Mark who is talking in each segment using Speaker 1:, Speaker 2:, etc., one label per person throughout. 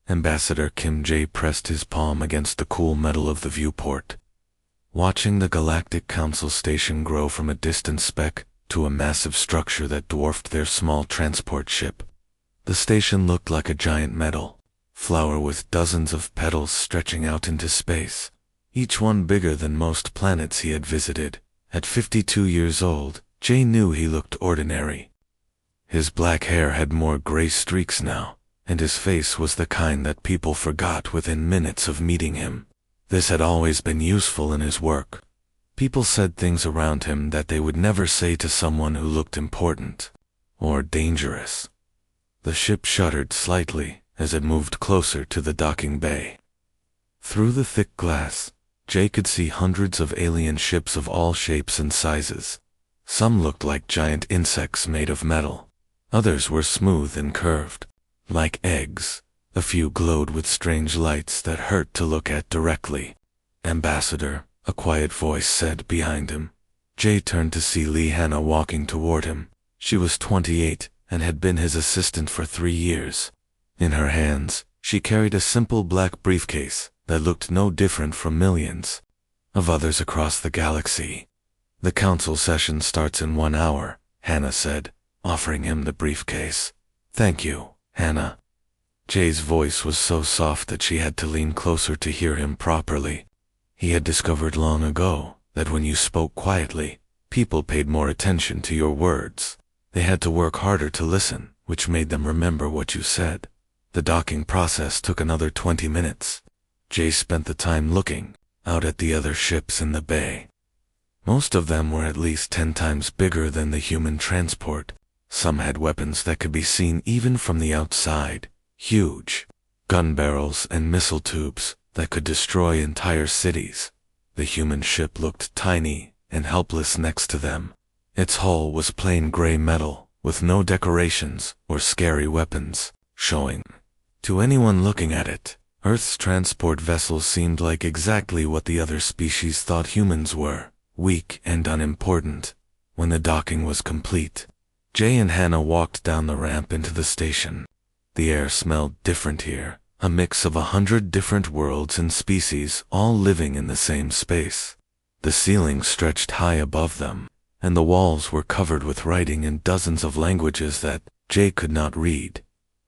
Speaker 1: Ambassador Kim J pressed his palm against the cool metal of the viewport. Watching the Galactic Council station grow from a distant speck to a massive structure that dwarfed their small transport ship, the station looked like a giant metal flower with dozens of petals stretching out into space, each one bigger than most planets he had visited. At 52 years old, Jay knew he looked ordinary. His black hair had more gray streaks now, and his face was the kind that people forgot within minutes of meeting him. This had always been useful in his work. People said things around him that they would never say to someone who looked important or dangerous. The ship shuddered slightly as it moved closer to the docking bay. Through the thick glass, Jay could see hundreds of alien ships of all shapes and sizes. Some looked like giant insects made of metal. Others were smooth and curved, like eggs. A few glowed with strange lights that hurt to look at directly. "Ambassador," a quiet voice said behind him. Jay turned to see Lee Hannah walking toward him. She was 28 and had been his assistant for 3 years. In her hands, she carried a simple black briefcase that looked no different from millions of others across the galaxy. "The council session starts in 1 hour, Hannah said, offering him the briefcase. "Thank you, Hannah." Jay's voice was so soft that she had to lean closer to hear him properly. He had discovered long ago that when you spoke quietly, people paid more attention to your words. They had to work harder to listen, which made them remember what you said. The docking process took another 20 minutes. Jay spent the time looking out at the other ships in the bay. Most of them were at least 10 times bigger than the human transport. Some had weapons that could be seen even from the outside. Huge gun barrels and missile tubes that could destroy entire cities. The human ship looked tiny and helpless next to them. Its hull was plain gray metal, with no decorations or scary weapons showing. To anyone looking at it, Earth's transport vessels seemed like exactly what the other species thought humans were, weak and unimportant. When the docking was complete, Jay and Hannah walked down the ramp into the station. The air smelled different here, a mix of 100 different worlds and species all living in the same space. The ceiling stretched high above them, and the walls were covered with writing in dozens of languages that Jay could not read.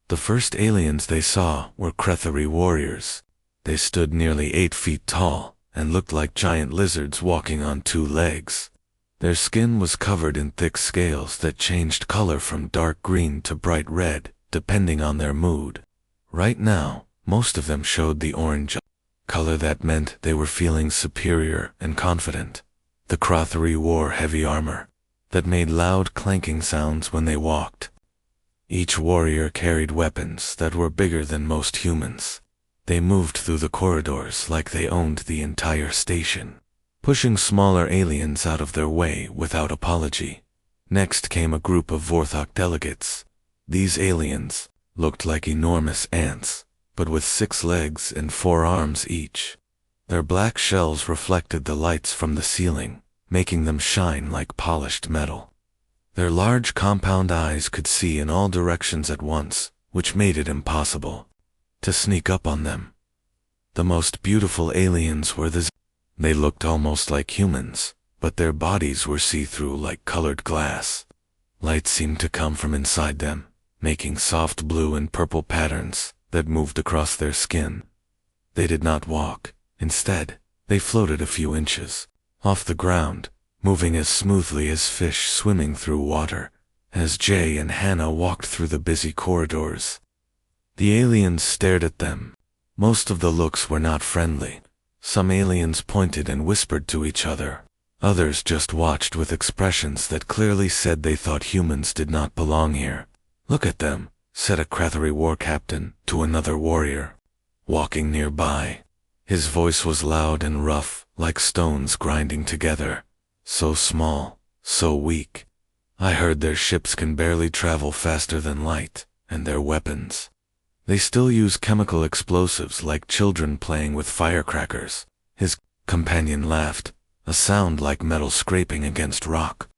Speaker 1: The first aliens they saw were Crethari warriors. They stood nearly 8 feet tall and looked like giant lizards walking on 2 legs. Their skin was covered in thick scales that changed color from dark green to bright red, depending on their mood. Right now, most of them showed the orange color that meant they were feeling superior and confident. The Crethari wore heavy armor that made loud clanking sounds when they walked. Each warrior carried weapons that were bigger than most humans. They moved through the corridors like they owned the entire station, pushing smaller aliens out of their way without apology. Next came a group of Vorthok delegates. These aliens looked like enormous ants, but with 6 legs and 4 arms each. Their black shells reflected the lights from the ceiling, making them shine like polished metal. Their large compound eyes could see in all directions at once, which made it impossible to sneak up on them. The most beautiful aliens were They looked almost like humans, but their bodies were see-through like colored glass. Light seemed to come from inside them, making soft blue and purple patterns that moved across their skin. They did not walk. Instead, they floated a few inches off the ground, moving as smoothly as fish swimming through water. As Jay and Hannah walked through the busy corridors, the aliens stared at them. Most of the looks were not friendly. Some aliens pointed and whispered to each other. Others just watched with expressions that clearly said they thought humans did not belong here. "Look at them," said a Crethari war captain to another warrior walking nearby. His voice was loud and rough, like stones grinding together. "So small, so weak. I heard their ships can barely travel faster than light, and their weapons. They still use chemical explosives like children playing with firecrackers." His companion laughed, a sound like metal scraping against rock.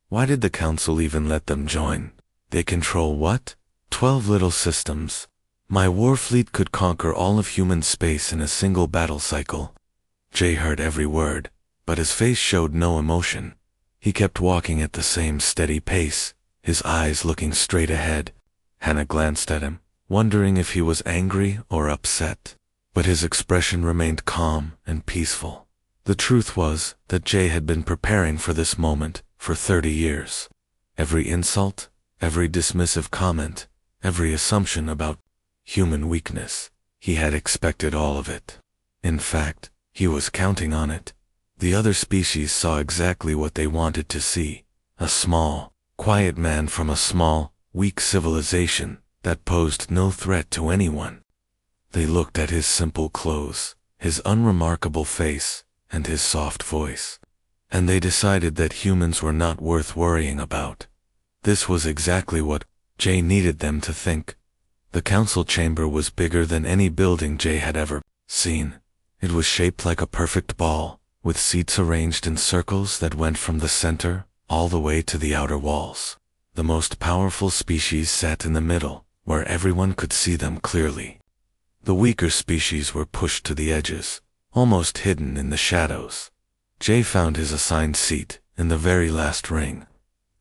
Speaker 1: "Why did the council even let them join? They control what? 12 little systems. My war fleet could conquer all of human space in a single battle cycle. Jay heard every word, but his face showed no emotion. He kept walking at the same steady pace, his eyes looking straight ahead. Hannah glanced at him, wondering if he was angry or upset, but his expression remained calm and peaceful. The truth was that Jay had been preparing for this moment for 30 years. Every insult, every dismissive comment, every assumption about human weakness, he had expected all of it. In fact, he was counting on it. The other species saw exactly what they wanted to see, a small, quiet man from a small, weak civilization that posed no threat to anyone. They looked at his simple clothes, his unremarkable face, and his soft voice, and they decided that humans were not worth worrying about. This was exactly what Jay needed them to think. The council chamber was bigger than any building Jay had ever seen. It was shaped like a perfect ball, with seats arranged in circles that went from the center all the way to the outer walls. The most powerful species sat in the middle, where everyone could see them clearly. The weaker species were pushed to the edges, almost hidden in the shadows. Jay found his assigned seat in the very last ring.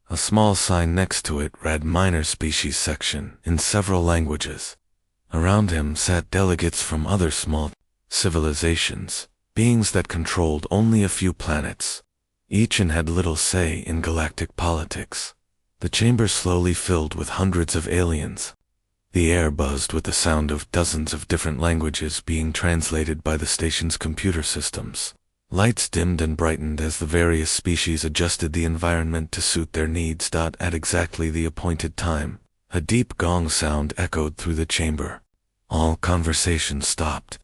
Speaker 1: A small sign next to it read Minor Species Section in several languages. Around him sat delegates from other small civilizations, beings that controlled only a few planets. Each had little say in galactic politics. The chamber slowly filled with hundreds of aliens. The air buzzed with the sound of dozens of different languages being translated by the station's computer systems. Lights dimmed and brightened as the various species adjusted the environment to suit their needs. At exactly the appointed time, a deep gong sound echoed through the chamber. All conversation stopped.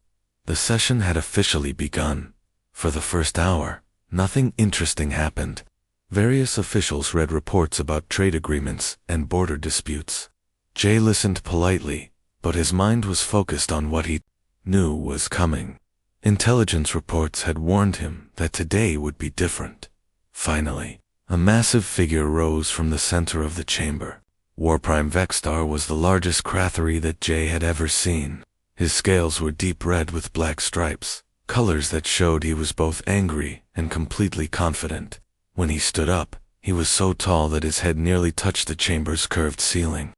Speaker 1: The session had officially begun. For the first hour, nothing interesting happened. Various officials read reports about trade agreements and border disputes. Jay listened politely, but his mind was focused on what he knew was coming. Intelligence reports had warned him that today would be different. Finally, a massive figure rose from the center of the chamber. Warprime Vexstar was the largest Krathari that Jay had ever seen. His scales were deep red with black stripes, colors that showed he was both angry and completely confident. When he stood up, he was so tall that his head nearly touched the chamber's curved ceiling.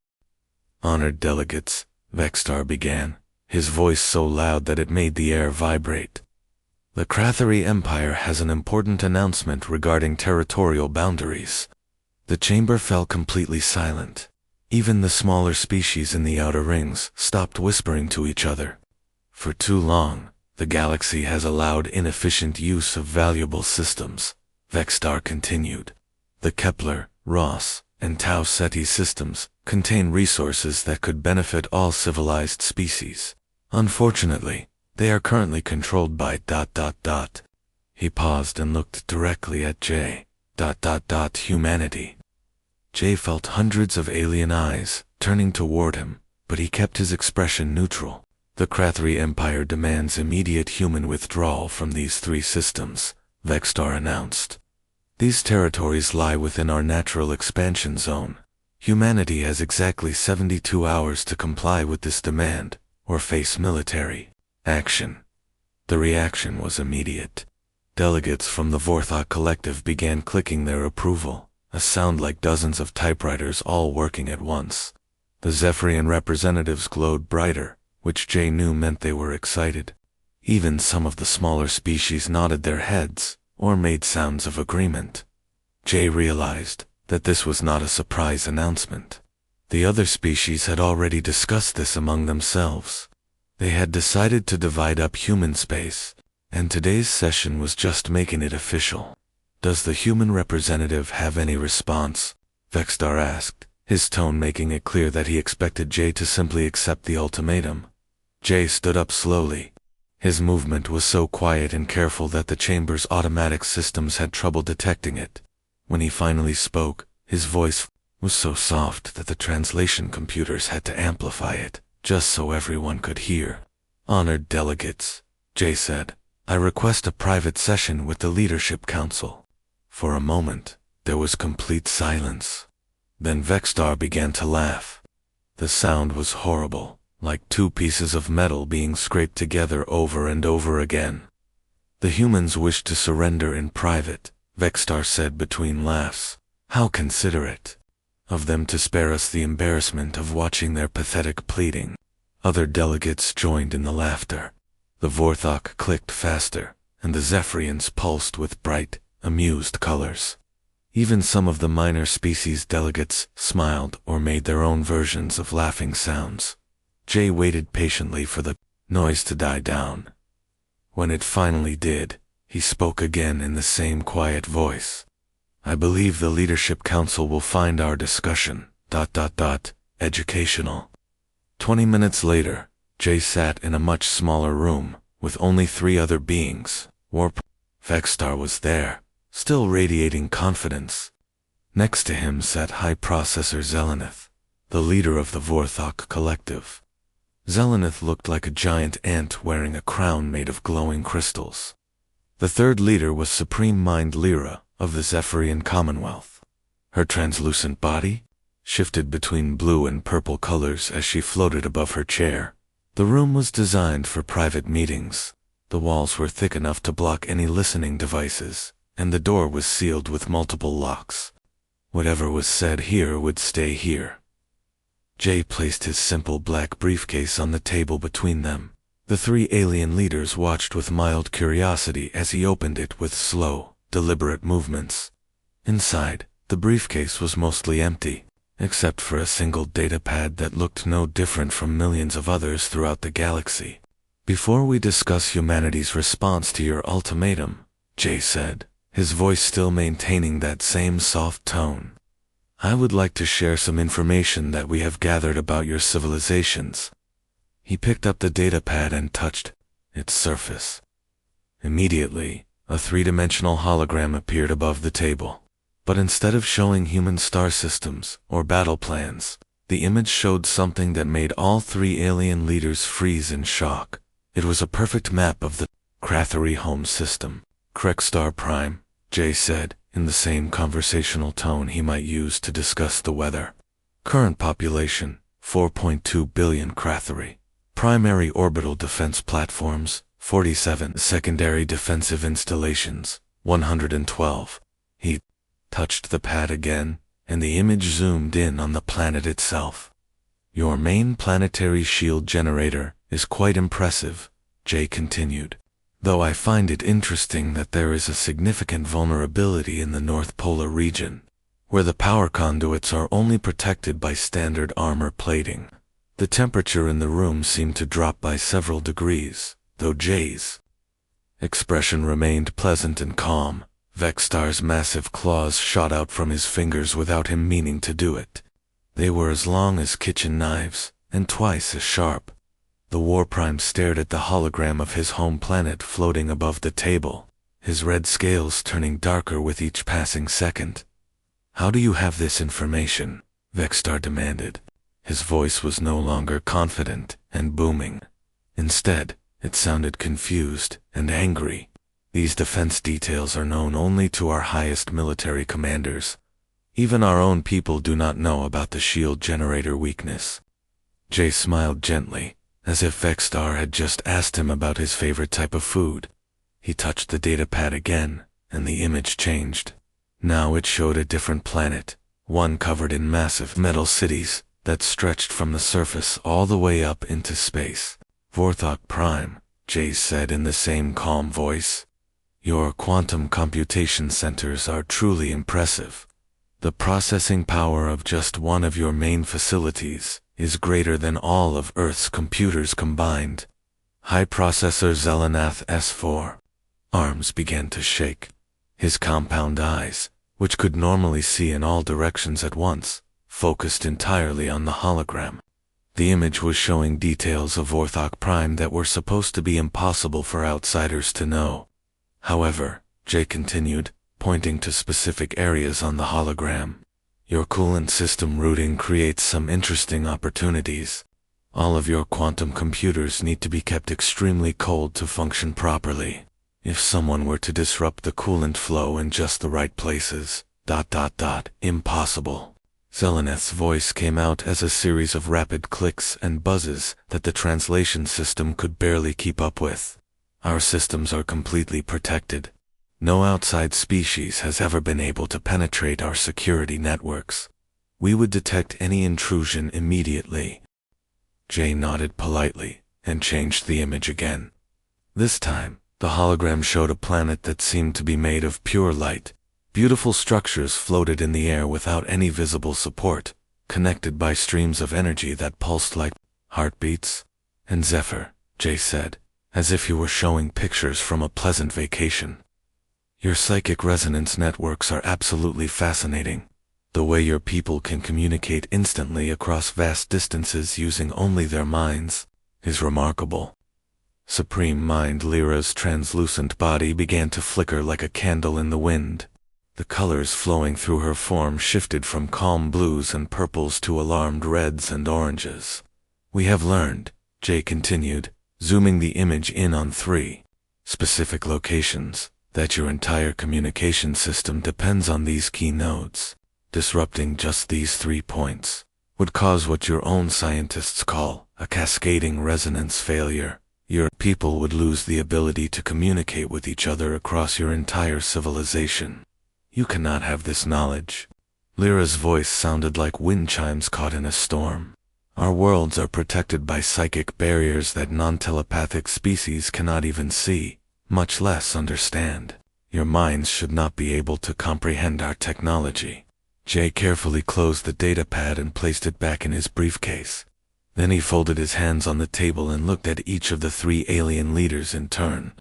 Speaker 1: "Honored delegates," Vexstar began, his voice so loud that it made the air vibrate. "The Krathari Empire has an important announcement regarding territorial boundaries." The chamber fell completely silent. Even the smaller species in the outer rings stopped whispering to each other. "For too long, the galaxy has allowed inefficient use of valuable systems," Vexstar continued. "The Kepler, Ross, and Tau Ceti systems contain resources that could benefit all civilized species. Unfortunately, they are currently controlled by ... He paused and looked directly at Jay. ... Humanity. Jay felt hundreds of alien eyes turning toward him, but he kept his expression neutral. "The Krathari Empire demands immediate human withdrawal from these 3 systems," Vexstar announced. "These territories lie within our natural expansion zone. Humanity has exactly 72 hours to comply with this demand, or face military action." The reaction was immediate. Delegates from the Vorthok Collective began clicking their approval, a sound like dozens of typewriters all working at once. The Zephyrian representatives glowed brighter, which Jay knew meant they were excited. Even some of the smaller species nodded their heads, or made sounds of agreement. Jay realized that this was not a surprise announcement. The other species had already discussed this among themselves. They had decided to divide up human space, and today's session was just making it official. "Does the human representative have any response?" Vexstar asked, his tone making it clear that he expected Jay to simply accept the ultimatum. Jay stood up slowly. His movement was so quiet and careful that the chamber's automatic systems had trouble detecting it. When he finally spoke, his voice was so soft that the translation computers had to amplify it, just so everyone could hear. "Honored delegates," Jay said, "I request a private session with the Leadership Council." For a moment, there was complete silence. Then Vexstar began to laugh. The sound was horrible, like two pieces of metal being scraped together over and over again. The humans wish to surrender in private, Vexstar said between laughs. How considerate of them to spare us the embarrassment of watching their pathetic pleading. Other delegates joined in the laughter. The Vorthok clicked faster, and the Zephyrians pulsed with bright, amused colors. Even some of the minor species delegates smiled or made their own versions of laughing sounds. Jay waited patiently for the noise to die down. When it finally did, he spoke again in the same quiet voice. I believe the Leadership Council will find our discussion, educational. 20 minutes later, Jay sat in a much smaller room, with only 3 other beings. Vexstar was there, still radiating confidence. Next to him sat High Processor Zelenith, the leader of the Vorthok Collective. Zelenith looked like a giant ant wearing a crown made of glowing crystals. The third leader was Supreme Mind Lyra of the Zephyrian Commonwealth. Her translucent body shifted between blue and purple colors as she floated above her chair. The room was designed for private meetings. The walls were thick enough to block any listening devices, and the door was sealed with multiple locks. Whatever was said here would stay here. Jay placed his simple black briefcase on the table between them. The 3 alien leaders watched with mild curiosity as he opened it with slow, deliberate movements. Inside, the briefcase was mostly empty, except for a single datapad that looked no different from millions of others throughout the galaxy. Before we discuss humanity's response to your ultimatum, Jay said, his voice still maintaining that same soft tone, I would like to share some information that we have gathered about your civilizations. He picked up the datapad and touched its surface. Immediately, a 3-dimensional hologram appeared above the table. But instead of showing human star systems or battle plans, the image showed something that made all 3 alien leaders freeze in shock. It was a perfect map of the Krathery home system. Krexstar Prime, Jay said, in the same conversational tone he might use to discuss the weather. Current population, 4.2 billion Krathery. Primary orbital defense platforms, 47. Secondary defensive installations, 112. He touched the pad again, and the image zoomed in on the planet itself. Your main planetary shield generator is quite impressive, Jay continued, though I find it interesting that there is a significant vulnerability in the North Polar region, where the power conduits are only protected by standard armor plating. The temperature in the room seemed to drop by several degrees, though Jay's expression remained pleasant and calm. Vexstar's massive claws shot out from his fingers without him meaning to do it. They were as long as kitchen knives, and twice as sharp. The War Prime stared at the hologram of his home planet floating above the table, his red scales turning darker with each passing second. How do you have this information? Vexstar demanded. His voice was no longer confident and booming. Instead, it sounded confused and angry. These defense details are known only to our highest military commanders. Even our own people do not know about the shield generator weakness. Jay smiled gently, as if Vexstar had just asked him about his favorite type of food. He touched the datapad again, and the image changed. Now it showed a different planet, one covered in massive metal cities that stretched from the surface all the way up into space. Vorthok Prime, Jay said in the same calm voice. Your quantum computation centers are truly impressive. The processing power of just one of your main facilities is greater than all of Earth's computers combined. High Processor Zelanath S4. Arms began to shake. His compound eyes, which could normally see in all directions at once, focused entirely on the hologram. The image was showing details of Vorthok Prime that were supposed to be impossible for outsiders to know. However, Jay continued, pointing to specific areas on the hologram. Your coolant system routing creates some interesting opportunities. All of your quantum computers need to be kept extremely cold to function properly. If someone were to disrupt the coolant flow in just the right places, impossible. Zeleneth's voice came out as a series of rapid clicks and buzzes that the translation system could barely keep up with. Our systems are completely protected. No outside species has ever been able to penetrate our security networks. We would detect any intrusion immediately. Jay nodded politely and changed the image again. This time, the hologram showed a planet that seemed to be made of pure light. Beautiful structures floated in the air without any visible support, connected by streams of energy that pulsed like heartbeats. And Zephyr, Jay said, as if he were showing pictures from a pleasant vacation. Your psychic resonance networks are absolutely fascinating. The way your people can communicate instantly across vast distances using only their minds is remarkable. Supreme Mind Lyra's translucent body began to flicker like a candle in the wind. The colors flowing through her form shifted from calm blues and purples to alarmed reds and oranges. We have learned, Jay continued, zooming the image in on 3 specific locations, that your entire communication system depends on these key nodes. Disrupting just these 3 points would cause what your own scientists call a cascading resonance failure. Your people would lose the ability to communicate with each other across your entire civilization. You cannot have this knowledge. Lyra's voice sounded like wind chimes caught in a storm. Our worlds are protected by psychic barriers that non-telepathic species cannot even see, much less understand. Your minds should not be able to comprehend our technology. Jay carefully closed the datapad and placed it back in his briefcase. Then he folded his hands on the table and looked at each of the 3 alien leaders in turn.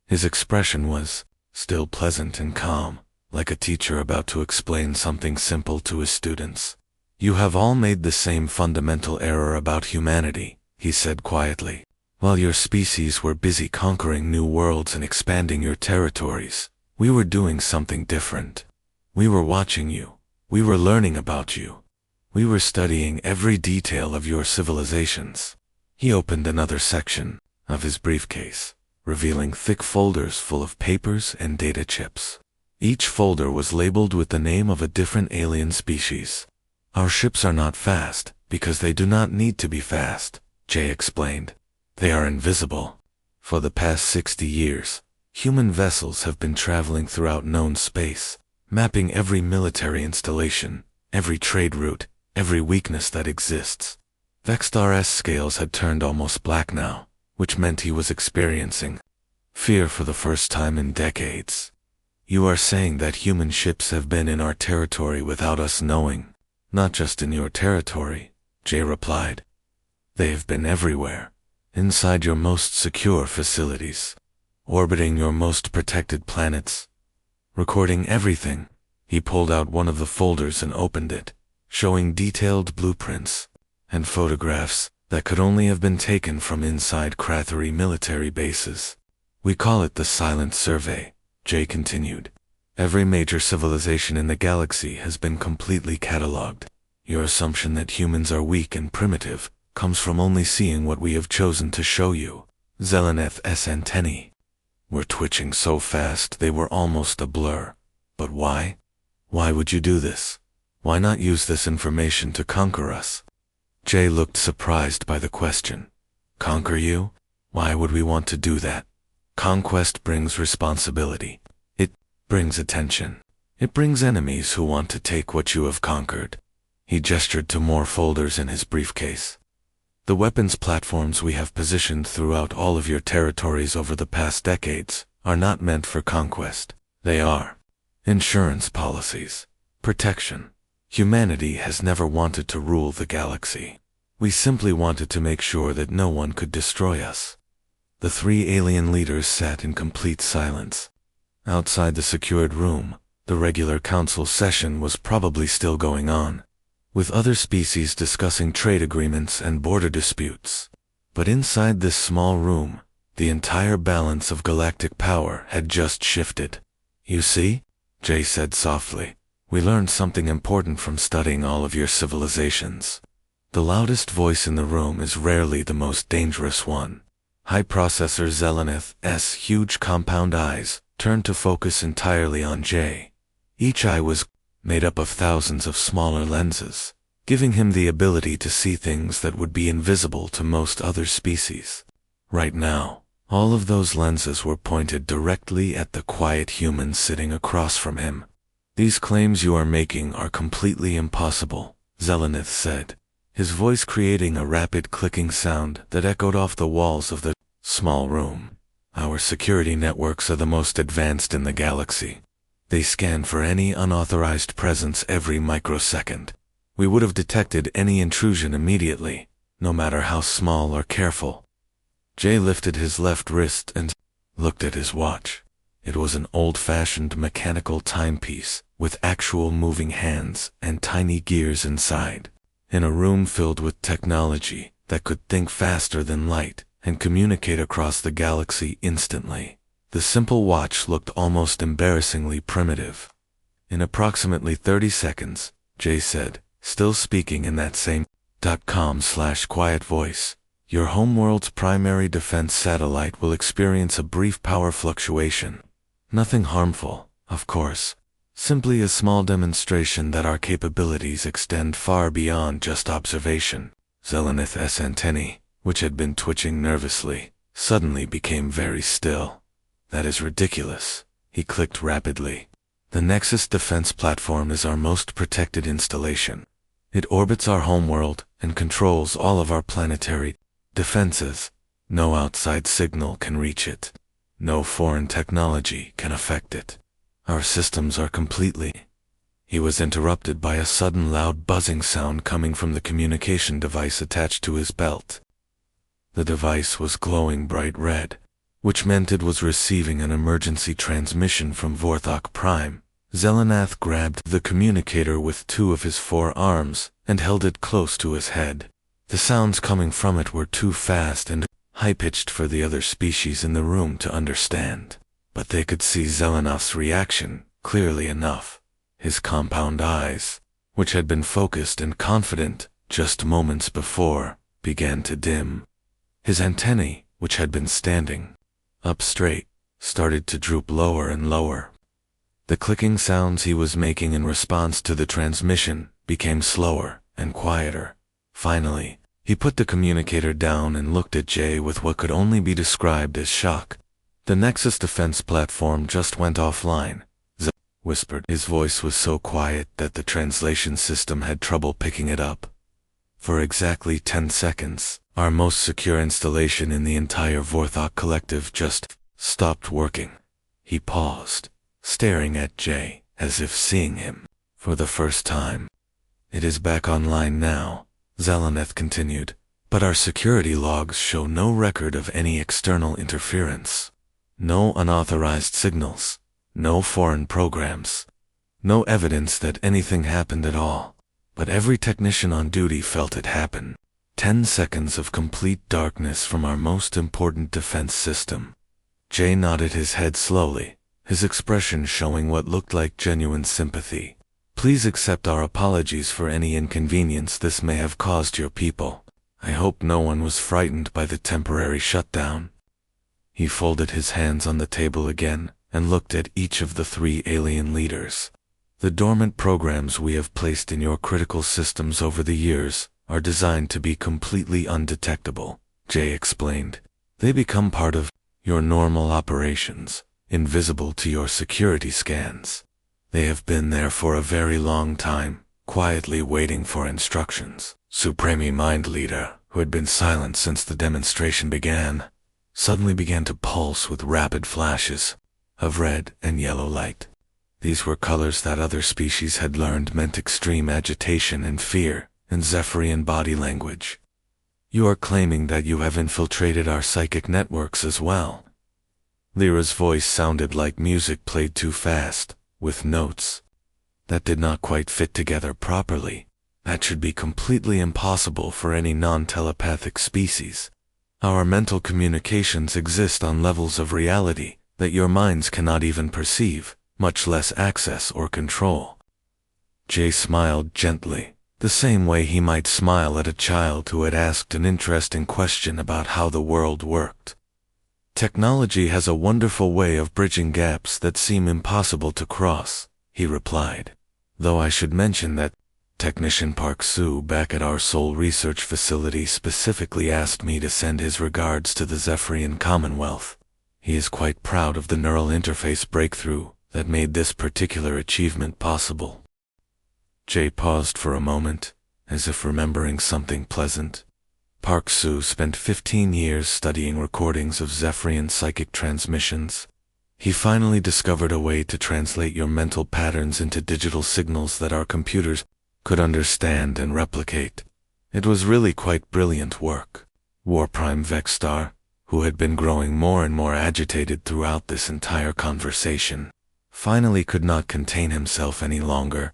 Speaker 1: His expression was still pleasant and calm, like a teacher about to explain something simple to his students. You have all made the same fundamental error about humanity, he said quietly. While your species were busy conquering new worlds and expanding your territories, we were doing something different. We were watching you. We were learning about you. We were studying every detail of your civilizations. He opened another section of his briefcase, revealing thick folders full of papers and data chips. Each folder was labeled with the name of a different alien species. Our ships are not fast because they do not need to be fast, Jay explained. They are invisible. For the past 60 years, human vessels have been traveling throughout known space, mapping every military installation, every trade route, every weakness that exists. Vextar's scales had turned almost black now, which meant he was experiencing fear for the first time in decades. You are saying that human ships have been in our territory without us knowing. Not just in your territory, Jay replied. They have been everywhere, inside your most secure facilities, orbiting your most protected planets, recording everything. He pulled out one of the folders and opened it, showing detailed blueprints and photographs that could only have been taken from inside Krathari military bases. We call it the Silent Survey, Jay continued. Every major civilization in the galaxy has been completely catalogued. Your assumption that humans are weak and primitive comes from only seeing what we have chosen to show you. Zeleneth's antennae were twitching so fast they were almost a blur. But why? Why would you do this? Why not use this information to conquer us? Jay looked surprised by the question. Conquer you? Why would we want to do that? Conquest brings responsibility. It brings attention. It brings enemies who want to take what you have conquered. He gestured to more folders in his briefcase. The weapons platforms we have positioned throughout all of your territories over the past decades are not meant for conquest. They are insurance policies, protection. Humanity has never wanted to rule the galaxy. We simply wanted to make sure that no one could destroy us. The 3 alien leaders sat in complete silence. Outside the secured room, the regular council session was probably still going on, with other species discussing trade agreements and border disputes. But inside this small room, the entire balance of galactic power had just shifted. You see, Jay said softly, we learned something important from studying all of your civilizations. The loudest voice in the room is rarely the most dangerous one. High processor Zeleneth's huge compound eyes turned to focus entirely on Jay. Each eye was made up of thousands of smaller lenses, giving him the ability to see things that would be invisible to most other species. Right now, all of those lenses were pointed directly at the quiet human sitting across from him. "These claims you are making are completely impossible," Zelenith said, his voice creating a rapid clicking sound that echoed off the walls of the small room. "Our security networks are the most advanced in the galaxy. They scan for any unauthorized presence every microsecond. We would have detected any intrusion immediately, no matter how small or careful." Jay lifted his left wrist and looked at his watch. It was an old-fashioned mechanical timepiece with actual moving hands and tiny gears inside. In a room filled with technology that could think faster than light and communicate across the galaxy instantly, the simple watch looked almost embarrassingly primitive. In approximately 30 seconds, Jay said, still speaking in that same .com/quiet voice, "Your homeworld's primary defense satellite will experience a brief power fluctuation. Nothing harmful, of course. Simply a small demonstration that our capabilities extend far beyond just observation." Zelenith's antennae, which had been twitching nervously, suddenly became very still. "That is ridiculous," he clicked rapidly. "The Nexus defense platform is our most protected installation. It orbits our homeworld and controls all of our planetary defenses. No outside signal can reach it. No foreign technology can affect it. Our systems are completely—" He was interrupted by a sudden loud buzzing sound coming from the communication device attached to his belt. The device was glowing bright red, which meant it was receiving an emergency transmission from Vorthok Prime. Zelenath grabbed the communicator with two of his forearms and held it close to his head. The sounds coming from it were too fast and high-pitched for the other species in the room to understand, but they could see Zelenath's reaction clearly enough. His compound eyes, which had been focused and confident just moments before, began to dim. His antennae, which had been standing up straight, started to droop lower and lower. The clicking sounds he was making in response to the transmission became slower and quieter. Finally, he put the communicator down and looked at Jay with what could only be described as shock. "The Nexus defense platform just went offline," Zeb whispered. His voice was so quiet that the translation system had trouble picking it up. "For exactly 10 seconds, our most secure installation in the entire Vorthok collective just stopped working." He paused, staring at Jay as if seeing him for the first time. "It is back online now," Zeleneth continued, "but our security logs show no record of any external interference. No unauthorized signals, no foreign programs, no evidence that anything happened at all. But every technician on duty felt it happen. 10 seconds of complete darkness from our most important defense system." Jay nodded his head slowly, his expression showing what looked like genuine sympathy. "Please accept our apologies for any inconvenience this may have caused your people. I hope no one was frightened by the temporary shutdown." He folded his hands on the table again and looked at each of the 3 alien leaders. "The dormant programs we have placed in your critical systems over the years are designed to be completely undetectable," Jay explained. "They become part of your normal operations, invisible to your security scans. They have been there for a very long time, quietly waiting for instructions." Supreme Mind Leader, who had been silent since the demonstration began, suddenly began to pulse with rapid flashes of red and yellow light. These were colors that other species had learned meant extreme agitation and fear in Zephyrian body language. "You are claiming that you have infiltrated our psychic networks as well." Lyra's voice sounded like music played too fast, with notes that did not quite fit together properly. "That should be completely impossible for any non-telepathic species. Our mental communications exist on levels of reality that your minds cannot even perceive, much less access or control." Jay smiled gently, the same way he might smile at a child who had asked an interesting question about how the world worked. "Technology has a wonderful way of bridging gaps that seem impossible to cross," he replied. Though I should mention that Technician Park Soo back at our Seoul research facility specifically asked me to send his regards to the Zephyrian Commonwealth. He is quite proud of the neural interface breakthrough that made this particular achievement possible. Jay paused for a moment, as if remembering something pleasant. Park Soo spent 15 years studying recordings of Zephyrian psychic transmissions. He finally discovered a way to translate your mental patterns into digital signals that our computers could understand and replicate. It was really quite brilliant work. War Prime Vexstar, who had been growing more and more agitated throughout this entire conversation, finally could not contain himself any longer.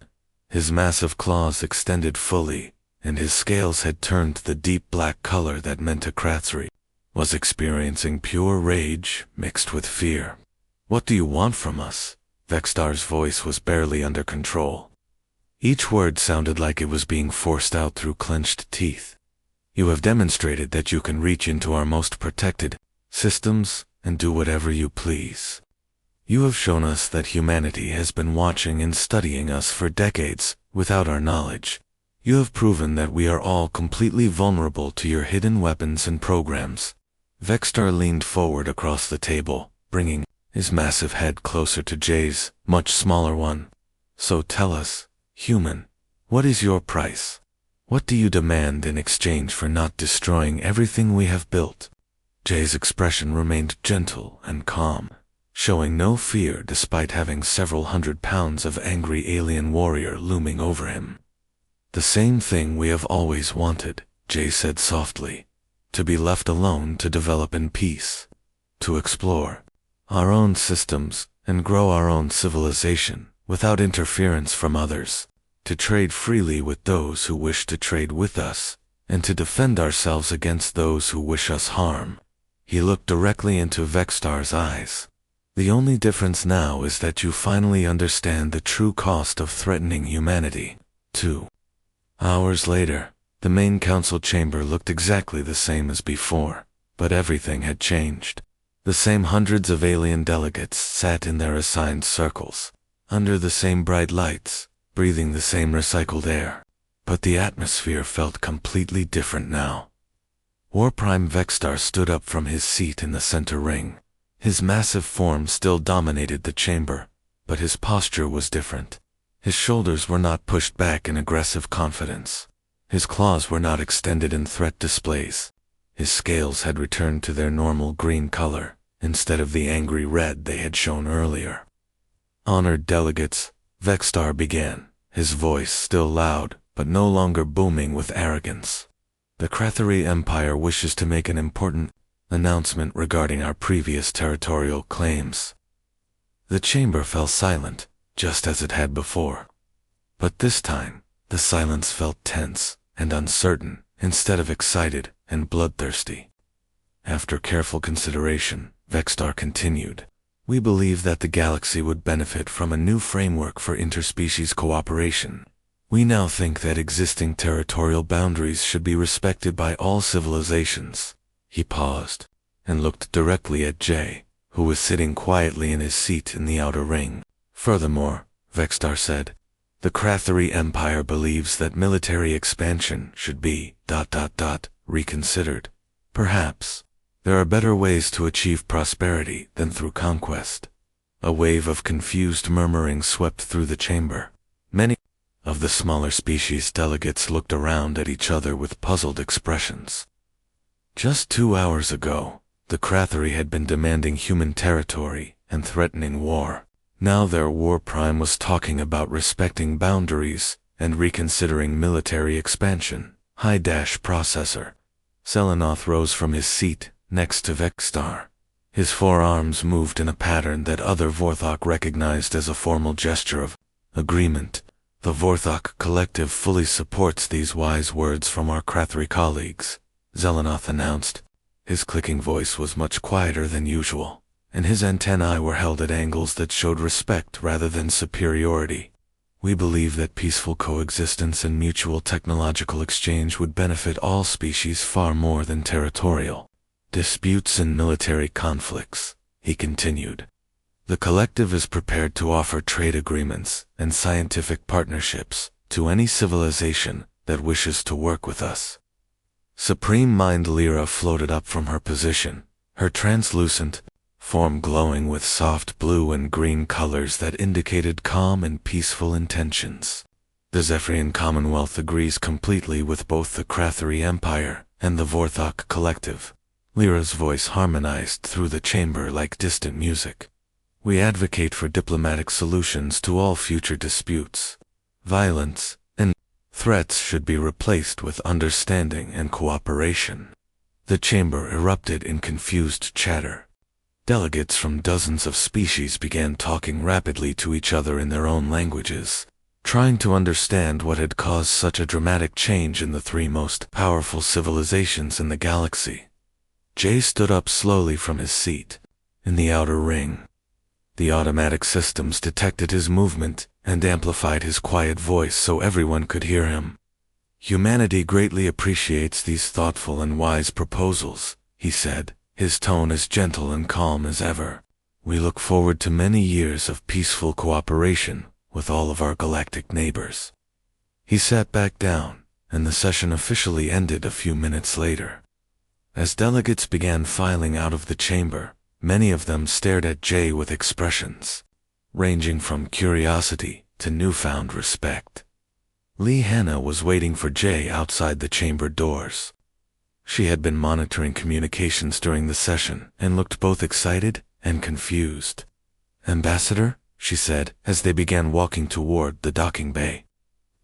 Speaker 1: His massive claws extended fully, and his scales had turned the deep black color that meant Krathri was experiencing pure rage mixed with fear. "What do you want from us?" Vexstar's voice was barely under control. Each word sounded like it was being forced out through clenched teeth. "You have demonstrated that you can reach into our most protected systems and do whatever you please. You have shown us that humanity has been watching and studying us for decades without our knowledge. You have proven that we are all completely vulnerable to your hidden weapons and programs." Vexstar leaned forward across the table, bringing his massive head closer to Jay's much smaller one. "So tell us, human, what is your price? What do you demand in exchange for not destroying everything we have built?" Jay's expression remained gentle and calm, showing no fear despite having several hundred pounds of angry alien warrior looming over him. "The same thing we have always wanted," Jay said softly. "To be left alone to develop in peace. To explore our own systems and grow our own civilization without interference from others. To trade freely with those who wish to trade with us, and to defend ourselves against those who wish us harm." He looked directly into Vexstar's eyes. "The only difference now is that you finally understand the true cost of threatening humanity." 2 hours later, the main council chamber looked exactly the same as before, but everything had changed. The same hundreds of alien delegates sat in their assigned circles, under the same bright lights, breathing the same recycled air. But the atmosphere felt completely different now. War Prime Vexstar stood up from his seat in the center ring. His massive form still dominated the chamber, but his posture was different. His shoulders were not pushed back in aggressive confidence. His claws were not extended in threat displays. His scales had returned to their normal green color, instead of the angry red they had shown earlier. "Honored delegates," Vexstar began, his voice still loud, but no longer booming with arrogance. "The Krathri Empire wishes to make an important announcement regarding our previous territorial claims." The chamber fell silent, just as it had before. But this time, the silence felt tense and uncertain, instead of excited and bloodthirsty. After careful consideration, Vexstar continued, "We believe that the galaxy would benefit from a new framework for interspecies cooperation. We now think that existing territorial boundaries should be respected by all civilizations." He paused and looked directly at Jay, who was sitting quietly in his seat in the outer ring. "Furthermore," Vexstar said, "the Krathri Empire believes that military expansion should be ... reconsidered. Perhaps there are better ways to achieve prosperity than through conquest." A wave of confused murmuring swept through the chamber. Many of the smaller species delegates looked around at each other with puzzled expressions. Just 2 hours ago, the Krathri had been demanding human territory and threatening war. Now their War Prime was talking about respecting boundaries and reconsidering military expansion. High-Processor Selenoth rose from his seat next to Vexstar. His forearms moved in a pattern that other Vorthok recognized as a formal gesture of agreement. "The Vorthok Collective fully supports these wise words from our Krathri colleagues," Zelenoth announced. His clicking voice was much quieter than usual, and his antennae were held at angles that showed respect rather than superiority. "We believe that peaceful coexistence and mutual technological exchange would benefit all species far more than territorial disputes and military conflicts," he continued. The collective is prepared to offer trade agreements and scientific partnerships to any civilization that wishes to work with us. Supreme Mind Lyra floated up from her position, her translucent form glowing with soft blue and green colors that indicated calm and peaceful intentions. The Zephyrian Commonwealth agrees completely with both the Krathari Empire and the Vorthok Collective. Lyra's voice harmonized through the chamber like distant music. We advocate for diplomatic solutions to all future disputes. Violence and threats should be replaced with understanding and cooperation. The chamber erupted in confused chatter. Delegates from dozens of species began talking rapidly to each other in their own languages, trying to understand what had caused such a dramatic change in the three most powerful civilizations in the galaxy. Jay stood up slowly from his seat. In the outer ring, the automatic systems detected his movement and amplified his quiet voice so everyone could hear him. Humanity greatly appreciates these thoughtful and wise proposals, he said, his tone as gentle and calm as ever. We look forward to many years of peaceful cooperation with all of our galactic neighbors. He sat back down, and the session officially ended a few minutes later. As delegates began filing out of the chamber, many of them stared at Jay with expressions ranging from curiosity to newfound respect. Lee Hannah was waiting for Jay outside the chamber doors. She had been monitoring communications during the session and looked both excited and confused. "Ambassador," she said, as they began walking toward the docking bay,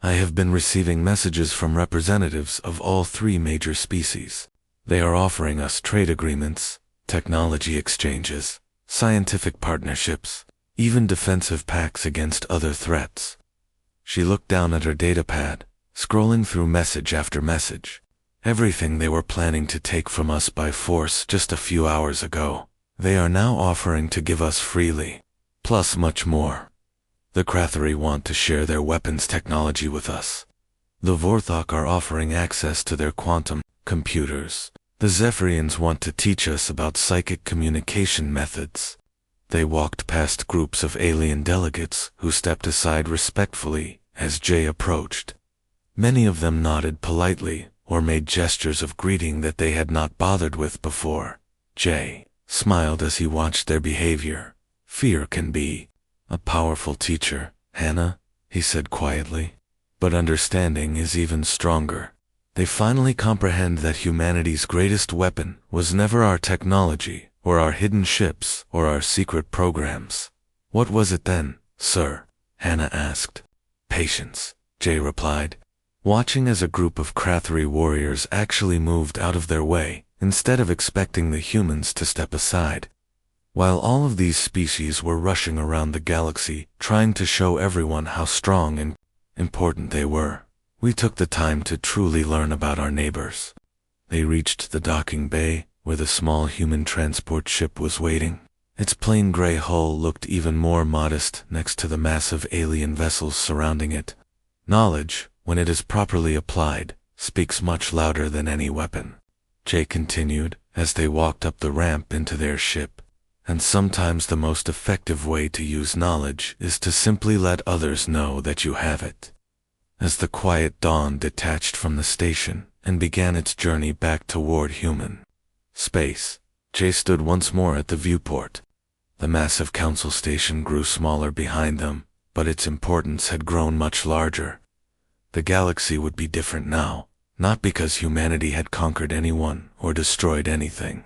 Speaker 1: "I have been receiving messages from representatives of all three major species. They are offering us trade agreements, technology exchanges, scientific partnerships, even defensive pacts against other threats." She looked down at her datapad, scrolling through message after message. Everything they were planning to take from us by force just a few hours ago, they are now offering to give us freely, plus much more. The Krathari want to share their weapons technology with us. The Vorthok are offering access to their quantum computers. The Zephyrians want to teach us about psychic communication methods. They walked past groups of alien delegates who stepped aside respectfully as Jay approached. Many of them nodded politely or made gestures of greeting that they had not bothered with before. Jay smiled as he watched their behavior. "Fear can be a powerful teacher, Hannah," he said quietly. "But understanding is even stronger. They finally comprehend that humanity's greatest weapon was never our technology, or our hidden ships, or our secret programs." "What was it then, sir?" Hannah asked. "Patience," Jay replied, watching as a group of Krathari warriors actually moved out of their way, instead of expecting the humans to step aside. While all of these species were rushing around the galaxy, trying to show everyone how strong and important they were, we took the time to truly learn about our neighbors. They reached the docking bay, where the small human transport ship was waiting. Its plain gray hull looked even more modest next to the massive alien vessels surrounding it. Knowledge, when it is properly applied, speaks much louder than any weapon, Jay continued, as they walked up the ramp into their ship. And sometimes the most effective way to use knowledge is to simply let others know that you have it. As the quiet dawn detached from the station and began its journey back toward human space, Jay stood once more at the viewport. The massive council station grew smaller behind them, but its importance had grown much larger. The galaxy would be different now, not because humanity had conquered anyone or destroyed anything,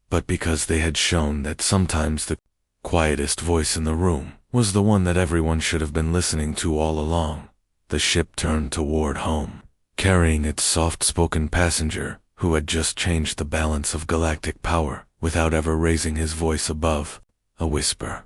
Speaker 1: but because they had shown that sometimes the quietest voice in the room was the one that everyone should have been listening to all along. The ship turned toward home, carrying its soft-spoken passenger, who had just changed the balance of galactic power without ever raising his voice above a whisper.